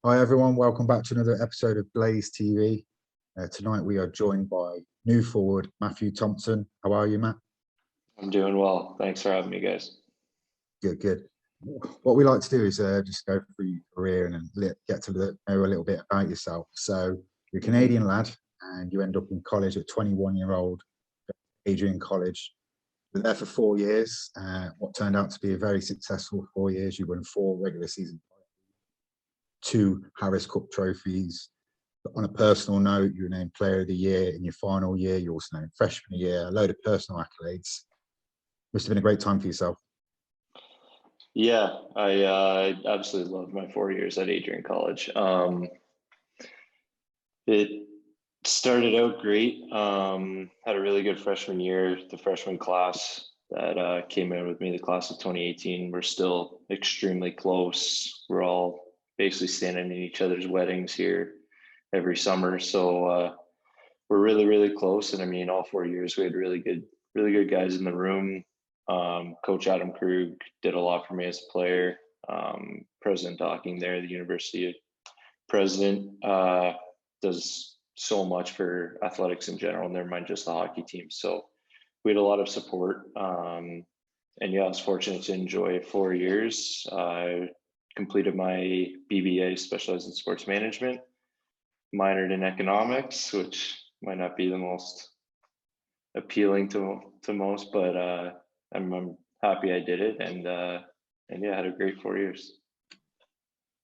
Hi everyone, welcome back to another episode of Blaze TV. Tonight we are joined by new forward Mathew Thompson. How are you, Matt? I'm doing well. Thanks for having me, guys. Good, good. What we like to do is just go through your career and get to know a little bit about yourself. So you're a Canadian lad and you end up in college at 21-year-old Adrian College. You're there for 4 years, what turned out to be a very successful 4 years. You won 4 regular season, 2 Harris Cup trophies. On a personal note, you were named Player of the Year in your final year. You also named Freshman of the Year, a load of personal accolades. Must have been a great time for yourself. Yeah, I absolutely loved my 4 years at Adrian College. It started out great. Had a really good freshman year. The freshman class that came in with me, the class of 2018, we're still extremely close. We're all basically standing in each other's weddings here every summer. So we're really, really close. And I mean, all 4 years we had really good guys in the room. Coach Adam Krug did a lot for me as a player. President Docking there, the university president, does so much for athletics in general, never mind just the hockey team. So we had a lot of support. And yeah, I was fortunate to enjoy 4 years. I completed my BBA, specialized in sports management, minored in economics, which might not be the most appealing to most, but I'm happy I did it, and yeah, I had a great 4 years.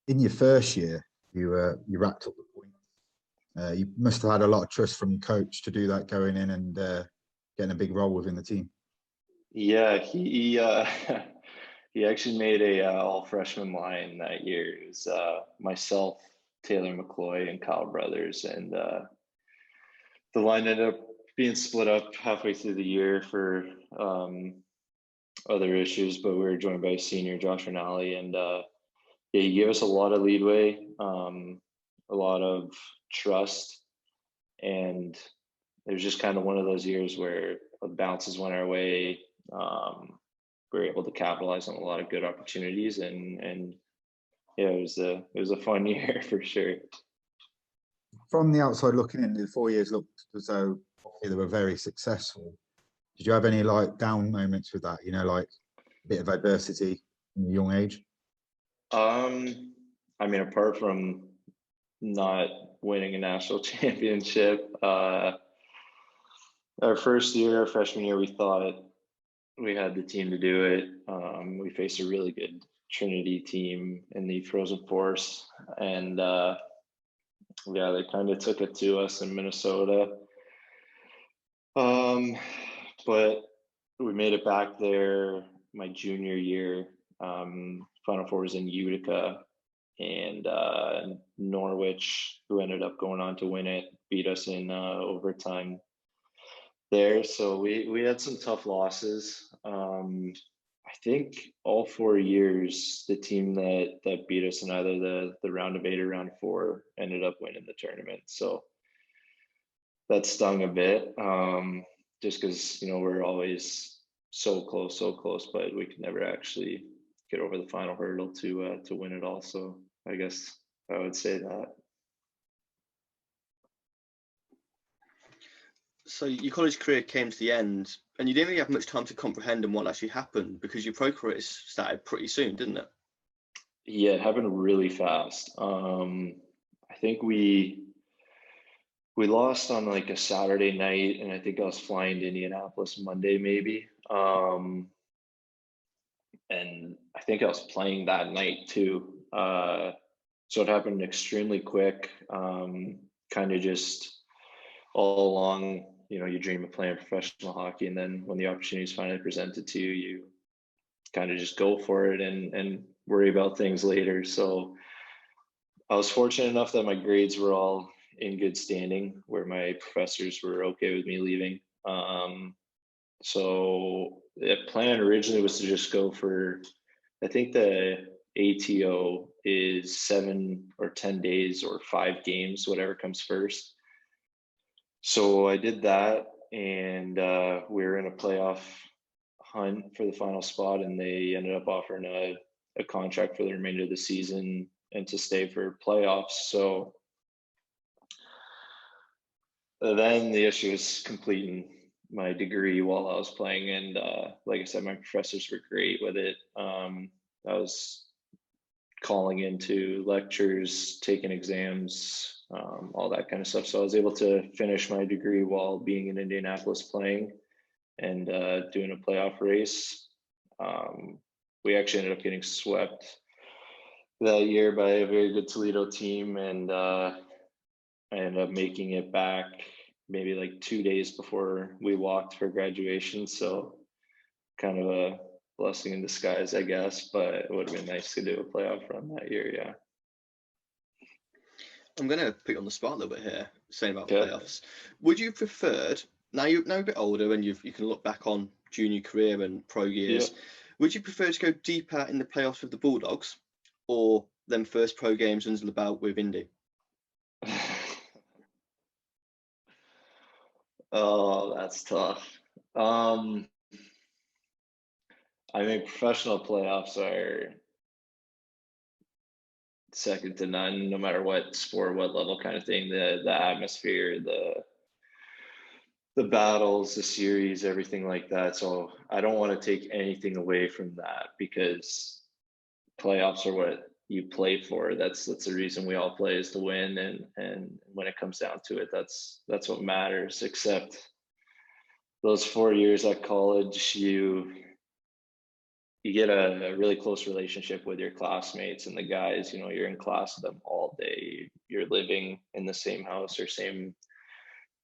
In your first year, you racked up the points. You must have had a lot of trust from your coach to do that, going in and getting a big role within the team. Yeah, he he actually made a all freshman line that year. It was myself, Taylor McCloy, and Kyle Brothers, and the line ended up being split up halfway through the year for other issues, but we were joined by senior Josh Rinaldi, and yeah, he gave us a lot of leadway, a lot of trust, and it was just kind of one of those years where the bounces went our way. We were able to capitalize on a lot of good opportunities, and yeah, it was a fun year for sure. From the outside looking in, the 4 years looked as though they were very successful. Did you have any like down moments with that? You know, like a bit of adversity in your young age? I mean, apart from not winning a national championship, our first year, our freshman year, we thought we had the team to do it. We faced a really good Trinity team in the Frozen Force, and yeah, they kind of took it to us in Minnesota. But we made it back there my junior year. Final Four was in Utica, and Norwich, who ended up going on to win it, beat us in overtime there. So we had some tough losses. I think all 4 years, the team that beat us in either the round of 8 or round 4 ended up winning the tournament. So that stung a bit, just because, you know, we're always so close, but we could never actually get over the final hurdle to win it all. So I guess I would say that. So your college career came to the end, and you didn't really have much time to comprehend on what actually happened, because your pro career started pretty soon, didn't it? Yeah, it happened really fast. I think we lost on like a Saturday night, and I think I was flying to Indianapolis Monday maybe. And I think I was playing that night too. So it happened extremely quick. Kind of just all along, you know, you dream of playing professional hockey, and then when the opportunity is finally presented to you, you kind of just go for it and worry about things later. So I was fortunate enough that my grades were all in good standing, where my professors were okay with me leaving. So the plan originally was to just go for, I think the ATO is 7 or 10 days or 5 games, whatever comes first. So I did that, and we were in a playoff hunt for the final spot, and they ended up offering a contract for the remainder of the season to stay for playoffs. So then the issue is completing my degree while I was playing, and like I said, my professors were great with it. I was calling into lectures, taking exams, all that kind of stuff. So I was able to finish my degree while being in Indianapolis playing and doing a playoff race. We actually ended up getting swept that year by a very good Toledo team, and I ended up making it back maybe like 2 days before we walked for graduation. So kind of a blessing in disguise, I guess, but it would have been nice to do a playoff run that year. Yeah. I'm going to put you on the spot a little bit here, saying about playoffs. Would you preferred, now you're a bit older and you can look back on junior career and pro years, would you prefer to go deeper in the playoffs with the Bulldogs or them first pro games under the belt with Indy? Oh, that's tough. I mean, professional playoffs are second to none, no matter what sport, what level, kind of thing. The atmosphere, the battles, the series, everything like that. So I don't want to take anything away from that, because playoffs are what you play for. That's the reason we all play, is to win. And when it comes down to it, that's what matters. Except those 4 years at college, you get a really close relationship with your classmates and the guys. You know, you're in class with them all day. You're living in the same house or same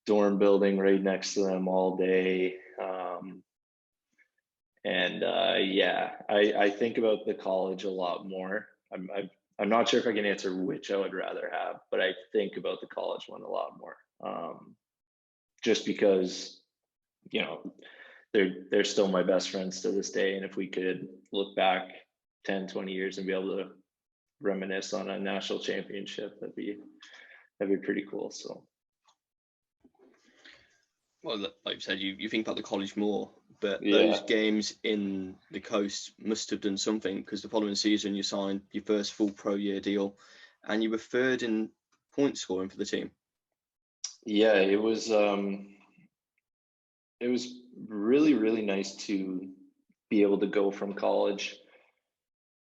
dorm building right next to them all day. I think about the college a lot more. I'm not sure if I can answer which I would rather have, but I think about the college one a lot more. Just because, you know, they're still my best friends to this day. And if we could look back 10, 20 years and be able to reminisce on a national championship, that'd be pretty cool. So. Well, like you said, you think about the college more, but those games in the coast must have done something, because the following season you signed your first full pro year deal and you were third in point scoring for the team. Yeah, it was really, really nice to be able to go from college.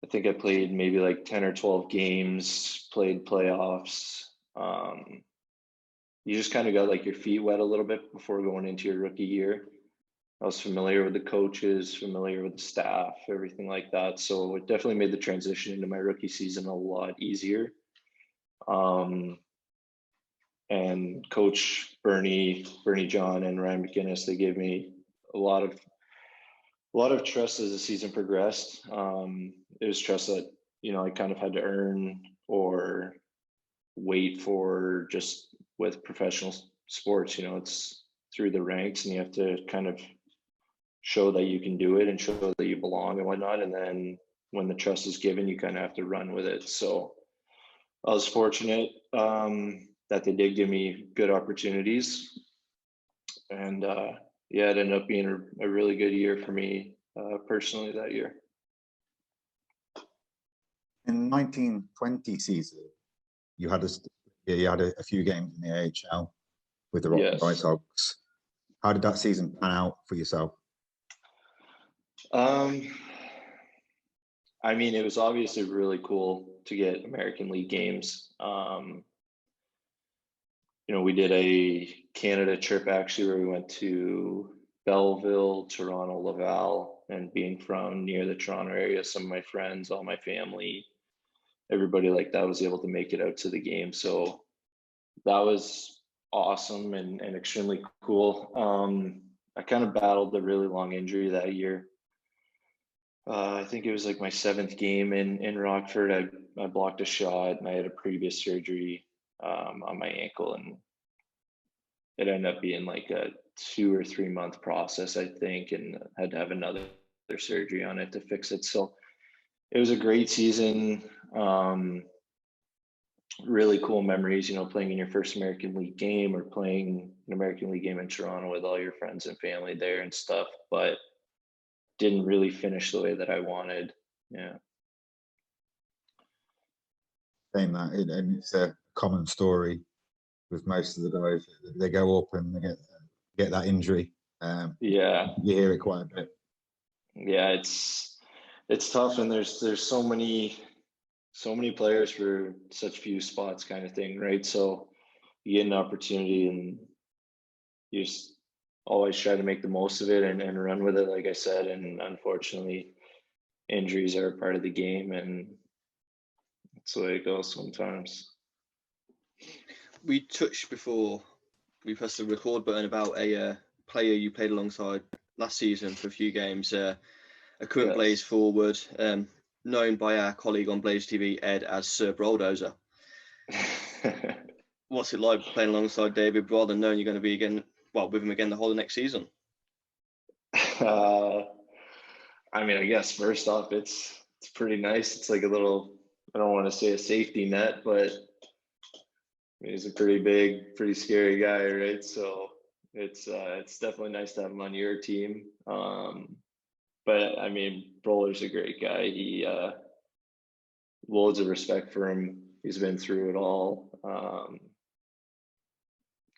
I think I played maybe like 10 or 12 games, played playoffs. You just kind of got like your feet wet a little bit before going into your rookie year. I was familiar with the coaches, familiar with the staff, everything like that. So it definitely made the transition into my rookie season a lot easier. And Coach Bernie John and Ryan McGinnis, they gave me a lot of trust as the season progressed. It was trust that, you know, I kind of had to earn or wait for. Just with professional sports, you know, it's through the ranks, and you have to kind of show that you can do it and show that you belong and whatnot. And then when the trust is given, you kind of have to run with it. So I was fortunate that they did give me good opportunities, and it ended up being a really good year for me personally that year. In 1920 season, you had a few games in the AHL with the Rock White Sox. How did that season pan out for yourself? I mean, it was obviously really cool to get American League games. You know, we did a Canada trip actually, where we went to Belleville, Toronto, Laval, and being from near the Toronto area, some of my friends, all my family, everybody like that was able to make it out to the game. So that was awesome and extremely cool. I kind of battled a really long injury that year. I think it was like my 7th game in Rockford. I blocked a shot, and I had a previous surgery on my ankle, and it ended up being like a 2 or 3 month process, I think, and had to have another surgery on it to fix it. So it was a great season. Really cool memories, you know, playing in your first American League game or playing an American League game in Toronto with all your friends and family there and stuff, but didn't really finish the way that I wanted. Yeah. saying that, and it's a common story with most of the guys. They go up and they get that injury. Yeah, you hear it quite a bit. Yeah, it's tough, and there's so many players for such few spots, kind of thing, right? So you get an opportunity, and you just always try to make the most of it and run with it, like I said. And unfortunately, injuries are a part of the game, and that's the way it goes sometimes. We touched before we pressed the record button about a player you played alongside last season for a few games, a current Blaze forward, known by our colleague on Blaze TV, Ed, as Sir Bulldozer. What's it like playing alongside David Brodell and knowing you're going to be with him again the whole of next season? I mean, I guess first off, it's pretty nice. It's like a little, I don't want to say a safety net, but I mean, he's a pretty big, pretty scary guy, right? So it's definitely nice to have him on your team. But I mean, Brawler's a great guy. He loads of respect for him. He's been through it all.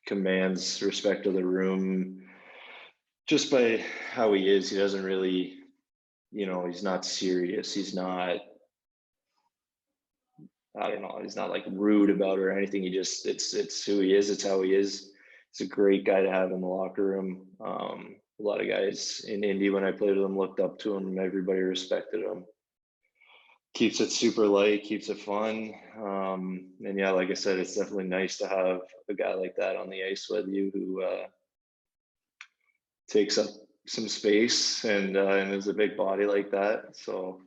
Commands respect of the room just by how he is. He doesn't really, he's not serious. He's not, I don't know, he's not like rude about it or anything. He just, it's who he is. It's how he is. He's a great guy to have in the locker room. A lot of guys in Indy, when I played with him, looked up to him. Everybody respected him. Keeps it super light, keeps it fun. And yeah, like I said, it's definitely nice to have a guy like that on the ice with you who takes up some space and is a big body like that. So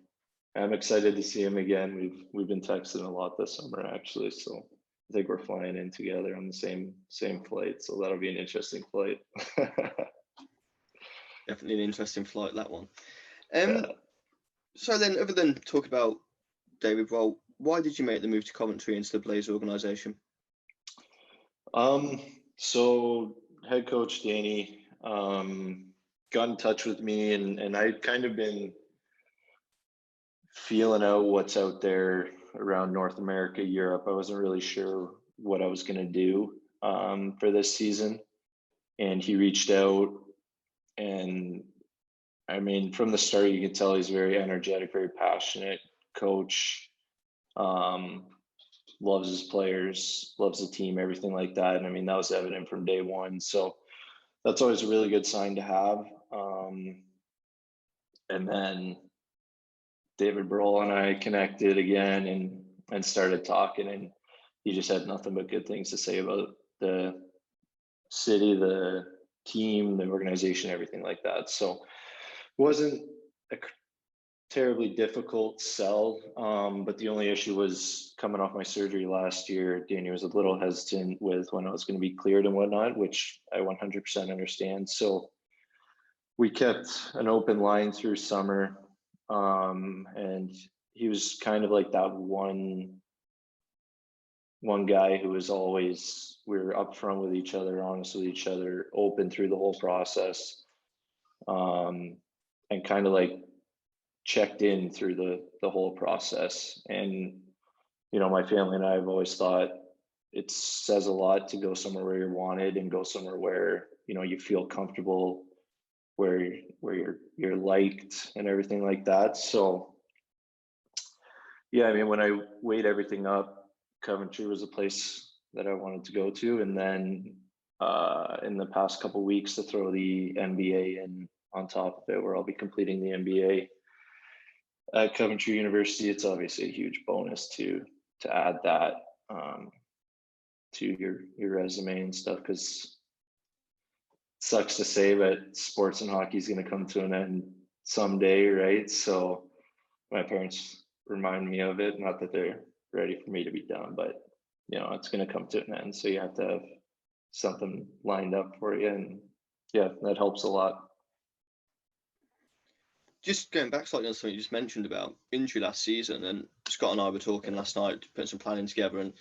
I'm excited to see him again. We've been texting a lot this summer, actually. So I think we're flying in together on the same flight. So that'll be an interesting flight. Definitely an interesting flight, that one. So then, other than talk about David Brodell, why did you make the move to Coventry into the Blaze organisation? So head coach Danny got in touch with me, and I'd kind of been feeling out what's out there around North America, Europe. I wasn't really sure what I was going to do for this season, and he reached out. And I mean, from the start, you could tell he's very energetic, very passionate coach, loves his players, loves the team, everything like that. And I mean, that was evident from day one. So that's always a really good sign to have. And then David Brodell and I connected again and started talking, and he just had nothing but good things to say about the city, the team, the organization, everything like that. So it wasn't a terribly difficult sell, but the only issue was coming off my surgery last year. Danny was a little hesitant with when I was going to be cleared and whatnot, which I 100% understand. So we kept an open line through summer, and he was kind of like that one guy who was always, we were upfront with each other, honest with each other, open through the whole process, and kind of like checked in through the whole process. And my family and I have always thought it says a lot to go somewhere where you're wanted and go somewhere where you feel comfortable, where you're liked and everything like that. So yeah, I mean, when I weighed everything up, Coventry was a place that I wanted to go to. And then in the past couple of weeks, to throw the MBA in on top of it, where I'll be completing the MBA at Coventry University, it's obviously a huge bonus to add that to your resume and stuff, because it sucks to say, but sports and hockey is going to come to an end someday, right? So my parents remind me of it, not that they're ready for me to be done, but it's going to come to an end, so you have to have something lined up for you. And yeah, that helps a lot. Just going back slightly on something you just mentioned about injury last season, and Scott and I were talking last night, putting some planning together, and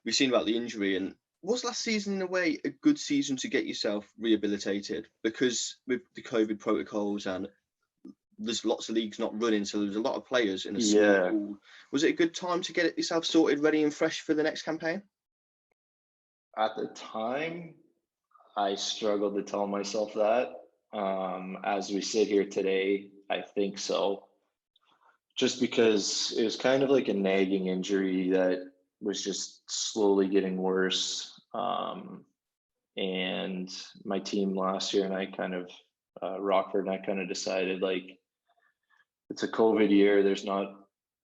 we've seen about the injury. And was last season in a way a good season to get yourself rehabilitated? Because with the COVID protocols and there's lots of leagues not running, so there's a lot of players in a small pool. Was it a good time to get yourself sorted, ready and fresh for the next campaign? At the time, I struggled to tell myself that. As we sit here today, I think so. Just because it was kind of like a nagging injury that was just slowly getting worse. And my team last year and I kind of, Rockford and I kind of decided, like, it's a COVID year, there's not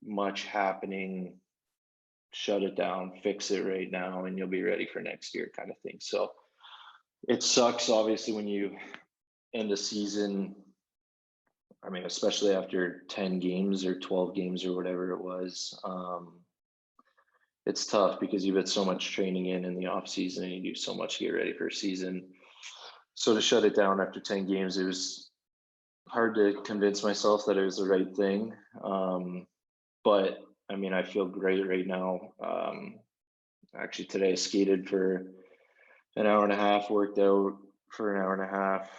much happening, shut it down, fix it right now, and you'll be ready for next year kind of thing. So it sucks, obviously, when you end a season, I mean, especially after 10 games or 12 games or whatever it was. It's tough because you've had so much training in the off season and you do so much to get ready for a season. So to shut it down after 10 games, it was hard to convince myself that it was the right thing. But I mean, I feel great right now. Actually today I skated for an hour and a half, worked out for an hour and a half,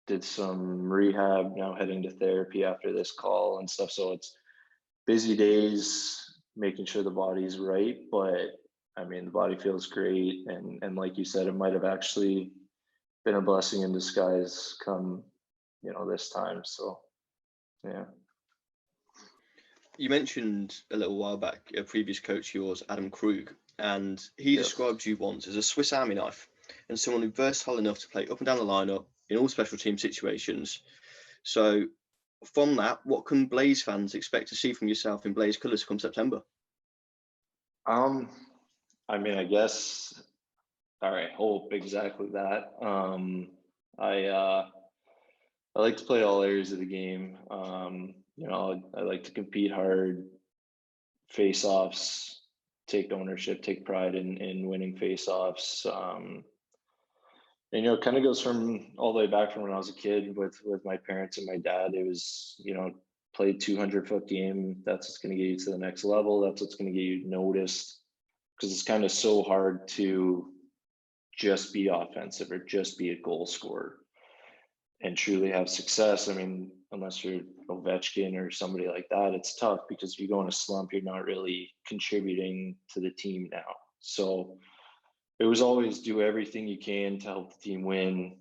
did some rehab, now heading to therapy after this call and stuff. So it's busy days, making sure the body's right, but I mean, the body feels great. And like you said, it might have actually been a blessing in disguise come, this time. So, yeah. You mentioned a little while back a previous coach of yours, Adam Krug, and he described you once as a Swiss Army knife and someone who's versatile enough to play up and down the lineup in all special team situations. So from that, what can Blaze fans expect to see from yourself in Blaze colours come September? I mean, I guess, I hope exactly that. I like to play all areas of the game. I like to compete hard, face-offs, take ownership, take pride in winning face-offs. And it kind of goes from all the way back from when I was a kid with my parents and my dad. It was, play 200-foot game. That's what's going to get you to the next level. That's what's going to get you noticed, because it's kind of so hard to just be offensive or just be a goal scorer and truly have success. I mean, unless you're Ovechkin or somebody like that, it's tough, because if you go in a slump, you're not really contributing to the team now. So it was always do everything you can to help the team win,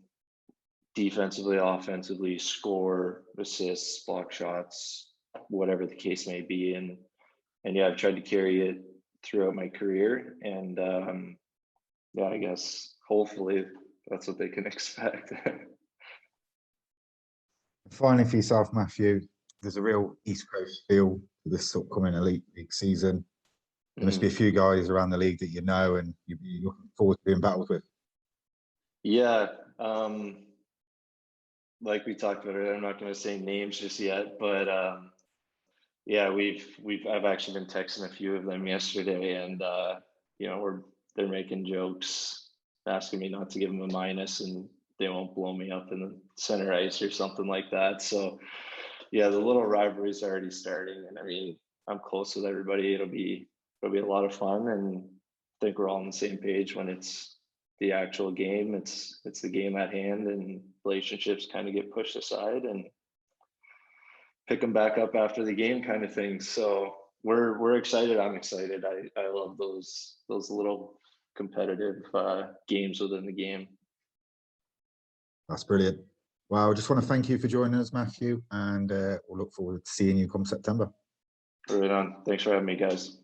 defensively, offensively, score, assists, block shots, whatever the case may be. And yeah, I've tried to carry it throughout my career. And I guess hopefully that's what they can expect. Finally, for yourself, Matthew, there's a real East Coast feel to this upcoming Elite League season. There must be a few guys around the league that you know and you're looking forward to being battled with. Yeah, like we talked about it, I'm not going to say names just yet, but yeah, I've actually been texting a few of them yesterday, and they're making jokes, asking me not to give them a minus, and they won't blow me up in the center ice or something like that. So yeah, the little rivalry's already starting, and I mean, I'm close with everybody. It'll be a lot of fun, and I think we're all on the same page when it's the actual game. It's the game at hand, and relationships kind of get pushed aside and pick them back up after the game kind of thing. So we're excited. I'm excited. I love those little competitive games within the game. That's brilliant. Well, I just want to thank you for joining us, Matthew, and we'll look forward to seeing you come September. Right on. Thanks for having me, guys.